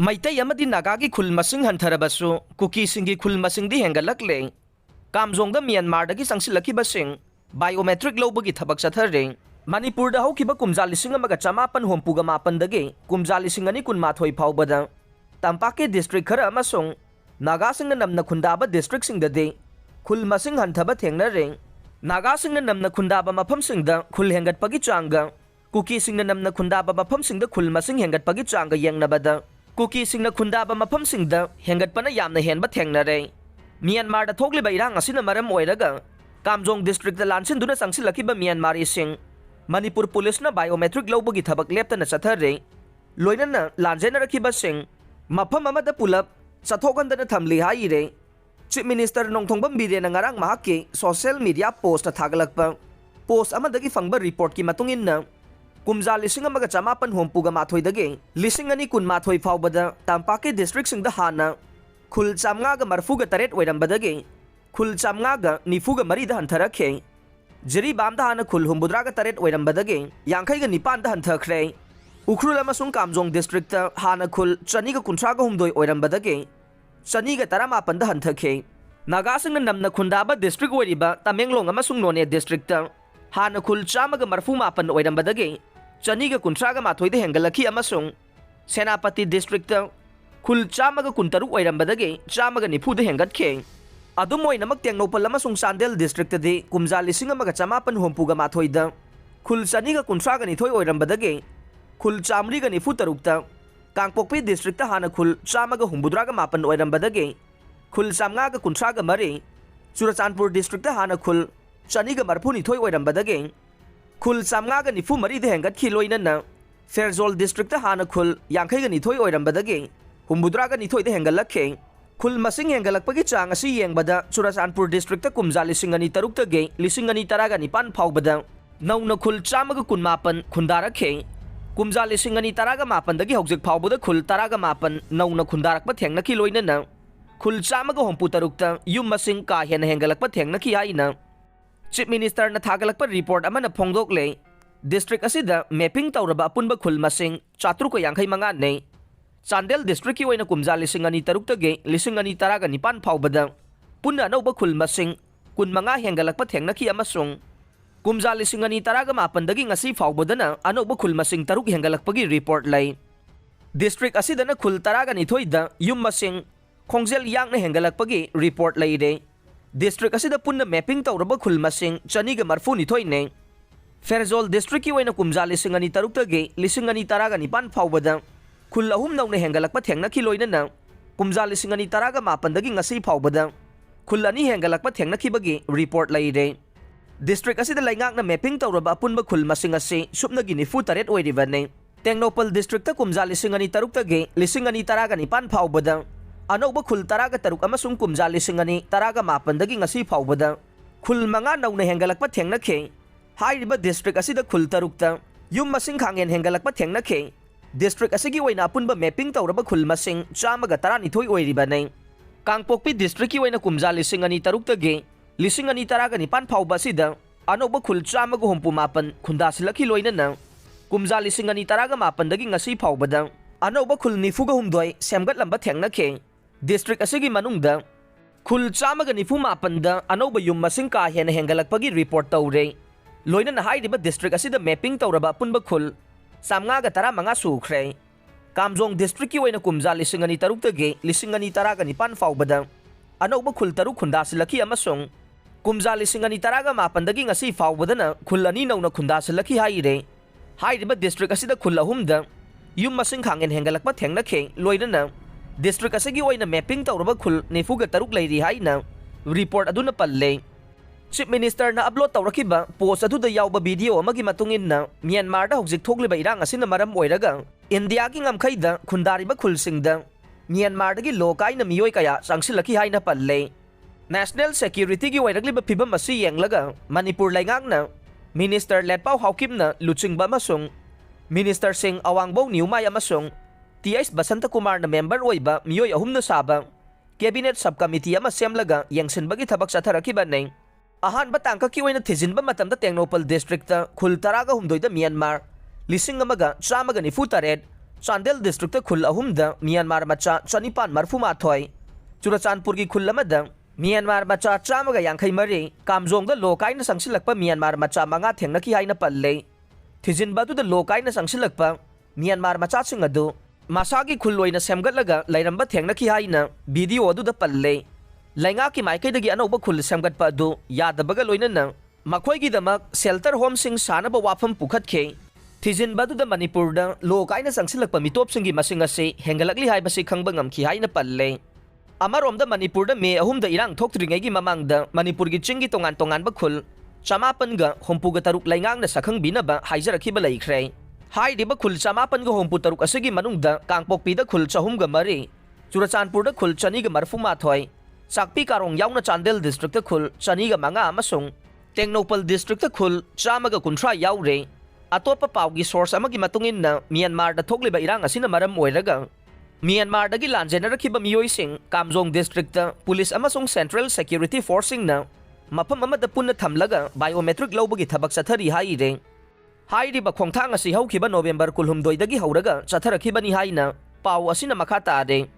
Maitai amadi Nagagi khul masing hantharabasu kuki singi khul masing di hengalakle kamjongda Myanmar dagi sangsilaki basing biometric lobagi thabak sathare Manipur da haukiba kumjali singa maga chamapan hompuga mapan dagi kumjali singani kun mathoi phawbada Tampake district khara amasung Naga singna namna khundaba district singdade khul masing hanthaba thengnare Naga singna namna khundaba mafam singda khul hengat pagi changa kuki singna namna khundaba mafam singda khul masing hengat pagi changa yengnabada Kuki singna khundaba mafam singda hengat pana yamna henba thengnare Myanmar da thokliba irang asina maram oiraga Kamjong district da lansin duna sangsilakiba Myanmari sing Manipur police na biometric lobagi thabak lepta na sathare loina na lanjena rakiba sing mafam amada pulap sathokanda na thamli haire Chief Minister Nongthongbam Bire na ngarang mahaki social media post na thagalakpa post amadagi fangba report ki matungin na Kumja lising amaga chamapan hompuga mathoi dage lising ani kun mathoi phawbada Tampake district singda hana khul chamnga ga marfuga taret oiramba dage khul chamnga ga nifuga marida hantarakhe jiri bamda hana khul humbudra ga taret oiramba dage yankhai ga nipan da hanthakre ukhrul amasung kamjong district ta hana khul chani ga kunthra ga humdoi oiramba dage chani ga tarama panda hanthakhe naga singna namna khundaba district oiriba Tamenglong amasung None district ta hana khul chama ga marfu mapan oiramba dage Chani ga kuntraga mathoide hengalaki amasung Senapati district ta khul chamaga kuntaru oirambadage chamaga nifude hengatke adumoi namak tengnopal amasung Sandel district de kumja lising amaga chamapan hompuga mathoida khul chani ga kuntraga nithoi oirambadage khul chamri ga nifu tarukta Kangpokpi district ta hana khul chamaga humbudraga mapan oirambadage khul chamnga ga kuntraga mari Churachandpur district ta hana khul chani ga marfu nithoi oirambadage khul chamnga ga nifu mari de hengat khiloina na Fairjol district ta hana khul yankhai ga nithoi oirambadage humbudra ga nithoi de hengalakhe khul masing hengalakpagi chang asi yengbada Churachandpur district ta kumja lising ani taruk ta ge lising ani taraga nipan phawbada nauna khul chamaga kunmapan khundarakhe kumja lising ani taraga mapan dagi hojik phawbada khul taraga mapan nauna khundarakpa thengna khiloina na khul chamaga hompu taruk ta yum masing ka hen hengalakpa thengna khi haina Chief Minister na thagalakpa report amana phongdokle district asida mapping tawraba apunba khul masing 485 nei Chandel district ki oina kumja lising ani taruk tage lising ani taraga nipan phawbada punna anoba khul masing kunmanga hengalakpa thengna khi amasung kumja lising ani taraga mapan dagi ngasi phawbadana anoba khul masing taruk hengalakpagi report lai district asida na khul taraga nithoida yum masing khongjel yang na hengalakpagi report lai re District asida punna mapping tawraba khul masing chani ga marfu nithoi ne Fairjol district ki oina kumja lising ani taruk tage lising ani taraga nipan phawbada khul ahum nauna hengalakpa thengna khiloina na kumja lising ani taraga mapan dagi ngasi phawbada khul ani hengalakpa thengna khibagi report lai re district asida laingak na mapping tawraba punba khul masing asi supna gi nifu taret oiriba ne Tengnopal district ta kumja lising ani taruk tage lising ani taraga nipan phawbada Anoba khul taraga taruk amasung kumja lising ani taraga mapan dagi ngasi phawbada khul manga nauna hengalakpa thengna khe hairiba district asida khul tarukta yum masing khangen hengalakpa thengna khe district asigi oina apunba mapping tawraba khul masing chamaga tarani thoi oiriba nei Kangpokpi district ki oina kumja lising ani tarukta ge lising ani taraga nipan phawba sida anoba khul chamaga hompu mapan khunda silaki loina na kumja lising ani taraga mapan dagi ngasi phawbada anoba khul nifuga humdoi semgat lamba thengna khe district asigi manungda khul chamaga nifu mapan da anoba yum masing ka hen hengalakpagi report tawre loina na hairiba district asida mapping tawraba punba khul samnga ga tara manga sukhre Kamjong district ki oina kumja lising ani taruk tage lising ani taraga nipan phawbada anoba khul taruk khunda silaki amasung kumja lising ani taraga mapan dagi ngasi phawbada na khul ani nauna khunda silaki haire hairiba district asida khul ahumda yum masing khangen hengalakpa thengna khe loina na district asigi oina mapping tawraba khul nifuga taruk lairi haina report aduna palle Chief Minister na upload tawrakiba post adu da yawba video amagi matungin na Myanmar da hojik thokliba irang asina maram oiraga India ki ngamkhaida khundariba khulsingda Myanmar da gi lokai na miyoi kaya sangsilaki haina palle National Security gi oiragliba phibam asi yenglaga Manipur laingak na Minister Letpau Hawkim na luchingba masung Minister Singh Awangbo Niumay amasung T.S. Basanta Kumar na member oiba miyoi ahum na saba cabinet subcommittee ama semlaga yangsinbagi thabak satharakiba nei ahan batangka ki oina thijinba matamda Tengnopal district ta khul taraga humdoida Myanmar lising amaga chamaga nifu taret Chandel district khul ahumda Myanmar macha chanipan marfumathoi Churachandpur khul amada Myanmar macha chamaga yangkhai mari kamjongda lokaina sangsilakpa Myanmar macha manga thengnaki haina palle thijinbadu da lokaina sangsilakpa Myanmar macha sing adu masagi khulloina semgatlaga lairamba thengnaki haina video adu da palle lainga ki maikai dagi anoba khul semgatpa adu yadabaga loinana makhoi gi damak shelter home sing sanaba wafam pukhatke thijinbadu da Manipur da lokaina sangsilakpa mitop singi masing ase hengalakli haibasi khangba ngamki haina palle Amarom da Manipur da May ahum da irang thoktringay gi mamang da Manipur gi chingi tongan bakhul chamapan ga hompu ga taruk laingang na sakhang binaba haijarakhi ba laikhre hai di bakhul chamapan ga hompu taruk asigi manung da kangpokpi da khul chahum ga mari Churachandpur da khul chani ga marfuma thoi sakpi karong yauna Chandel district da khul chani ga manga amasung Tengnopal district da khul chama ga kunthra yaure atopa pawgi source amagi matungin na Myanmar da thokliba irang asina maram oiraga Myanmar dagi lanjenarakhiba miyoising Kamjong district da police amasung Central Security Forcing na mafam amada punna thamlaga biometric lawbagi thabak chathari haire hairiba khongthang asi haukiba November 12 dagi hauraga chatharakhiba ni haina paw asina makha tare